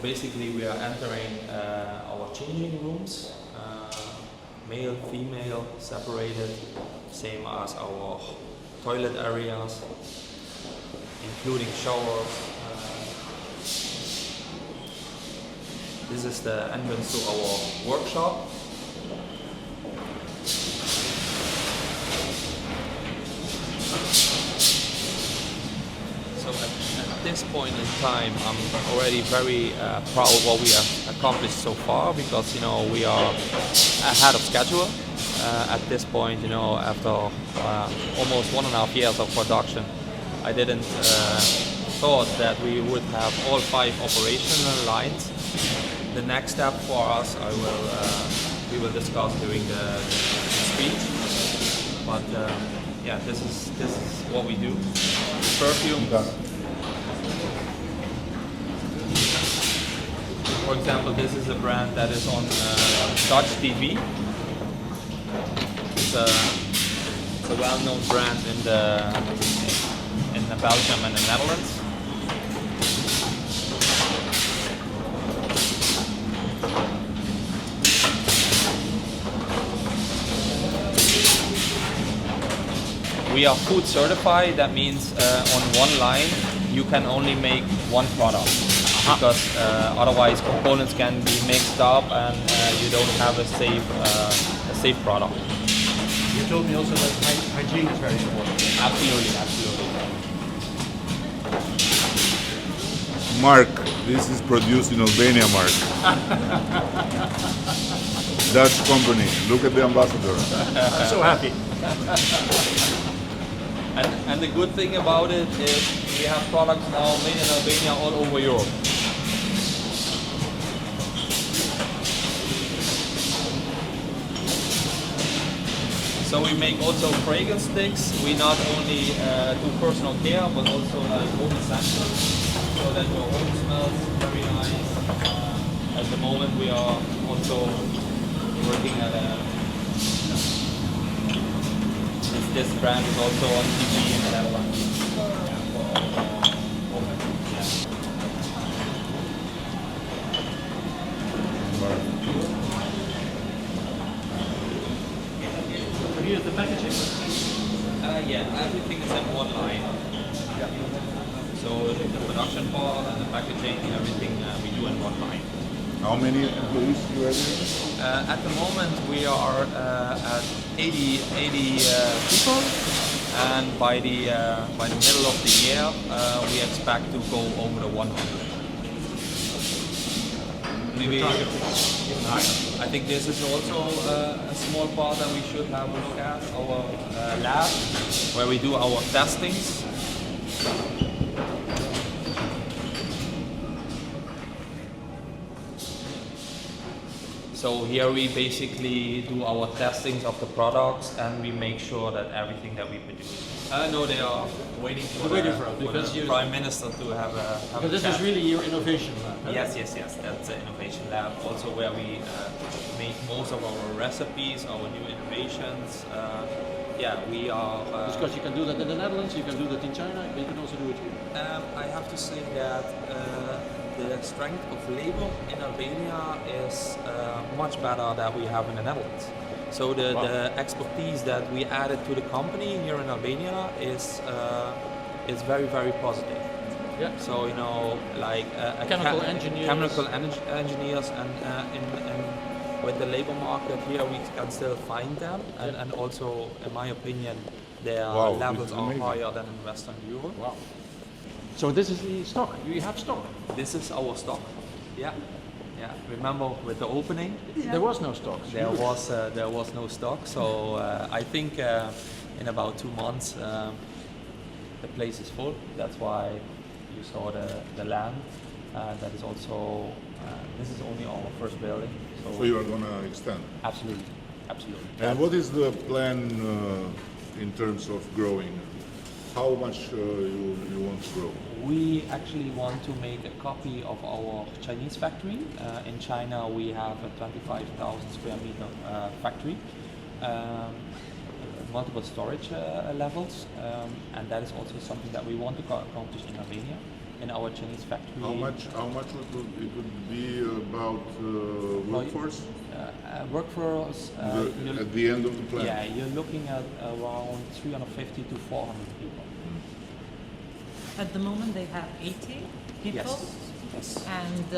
basically we are entering our changing rooms, male, female, separated, same as our toilet areas, including showers. This is the entrance to our workshop. So at this point in time, I'm already very proud of what we have accomplished so far, because we are ahead of schedule. At this point, after almost 1.5 years of production, I didn't thought that we would have all 5 operational lines. The next step for us, we will discuss during the speech. But yeah, this is what we do. Perfume. For example, this is a brand that is on Dutch TV. It's a well-known brand in Belgium and the Netherlands. We are food certified. That means on one line you can only make one product, because otherwise components can be mixed up and you don't have a safe product. You told me also that hygiene is very important. Absolutely, absolutely. Mark, this is produced in Albania, Mark. Dutch company. Look at the ambassador. I'm so happy. And the good thing about it is we have products now made in Albania all over Europe. So we make also fragrance sticks. We not only do personal care, but also like home essentials, so that your home smells very nice. At the moment we are also working at this brand is also on TV in the Netherlands. Here is the packaging? Yeah, everything is in one line. Yeah. So the production part and the packaging, everything we do in one line. How many employees do you have here? At the moment we are at 80 people, and by the middle of the year we expect to go over the 100. Maybe I think this is also a small part that we should have a look at, our lab, where we do our testings. So here we basically do our testings of the products, and we make sure that everything that we produce. No, they are waiting for the Prime Minister to have a But this is really your innovation lab. Yes. That's the innovation lab, also where we make most of our recipes, our new innovations. Yeah, we are. Because you can do that in the Netherlands, you can do that in China, but you can also do it here. I have to say that the strength of labor in Albania is much better than we have in the Netherlands. So the expertise that we added to the company here in Albania is very, very positive. Yeah. So like chemical engineers, and with the labor market here, we can still find them, and also, in my opinion, their levels are higher than in Western Europe. Wow. So this is the stock. You have stock. This is our stock. Yeah. Remember with the opening? Yeah. There was no stock. There was no stock. So I think in about 2 months the place is full. That's why you saw the land. That is also this is only our first building. So you are going to extend? Absolutely. And what is the plan in terms of growing? How much you want to grow? We actually want to make a copy of our Chinese factory. In China we have a 25,000 square meter factory, multiple storage levels, and that is also something that we want to accomplish in Albania. in our Chinese factory. How much it would be about workforce? Workforce. At the end of the plan? Yeah, you're looking at around 350 to 400 people. At the moment, they have 80 people. Yes. And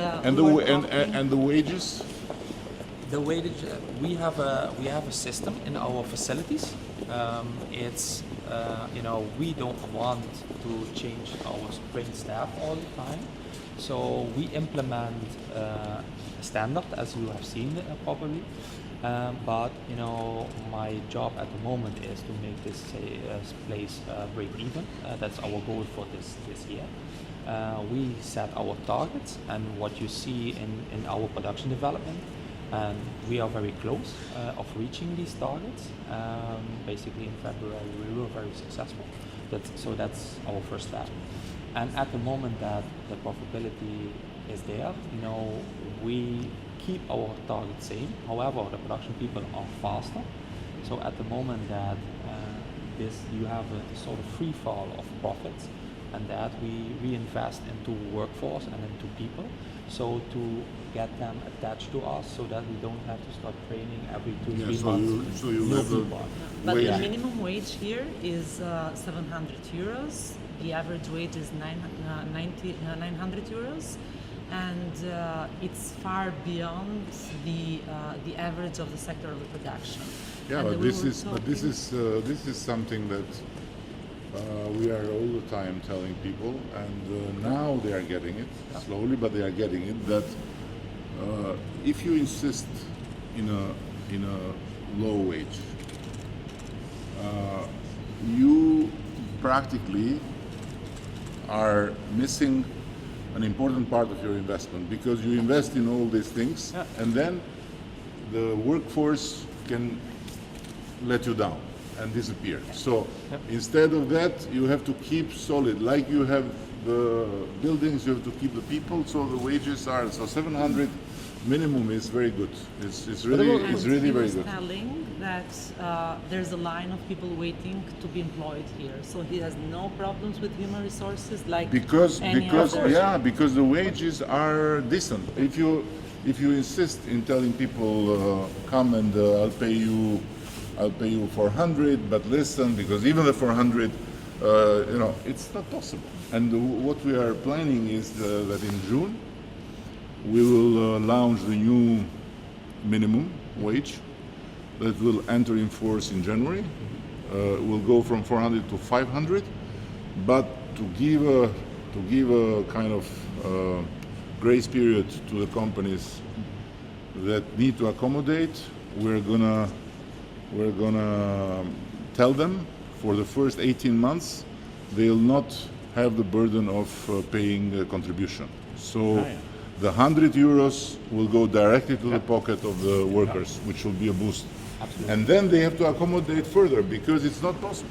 The wages? The wage, we have a system in our facilities. It's we don't want to change our trained staff all the time, so we implement a standard, as you have seen probably. But my job at the moment is to make this place break even. That's our goal for this year. We set our targets, and what you see in our production development. And we are very close of reaching these targets. Basically, in February, we were very successful. That's our first step. And at the moment that the profitability is there, we keep our target same. However, the production people are faster. So at the moment that you have a sort of free fall of profits, and that we reinvest into workforce and into people, so to get them attached to us, so that we don't have to start training every 2-3 months. So you have But the minimum wage here is 700 euros. The average wage is 900 euros, and it's far beyond the average of the sector of the production. Yeah, And but this is something that we are all the time telling people, and now they are getting it slowly, but they are getting it. That if you insist in a low wage, you practically are missing an important part of your investment, because you invest in all these things, and then the workforce can let you down and disappear. So instead of that, you have to keep solid. Like you have the buildings, you have to keep the people. So the wages are 700 minimum is very good. It's really very good. Telling that there's a line of people waiting to be employed here, so he has no problems with human resources because others. The wages are decent. If you insist in telling people come and I'll pay you 400, but listen, because even the 400, it's not possible. And what we are planning is that in June we will launch the new minimum wage that will enter in force in January. Will go from 400 to 500, but to give a kind of grace period to the companies that need to accommodate, we're gonna tell them for the first 18 months they'll not have the burden of paying a contribution. So the 100 euros will go directly to the pocket of the workers, which will be a boost. Absolutely. And then they have to accommodate further, because it's not possible.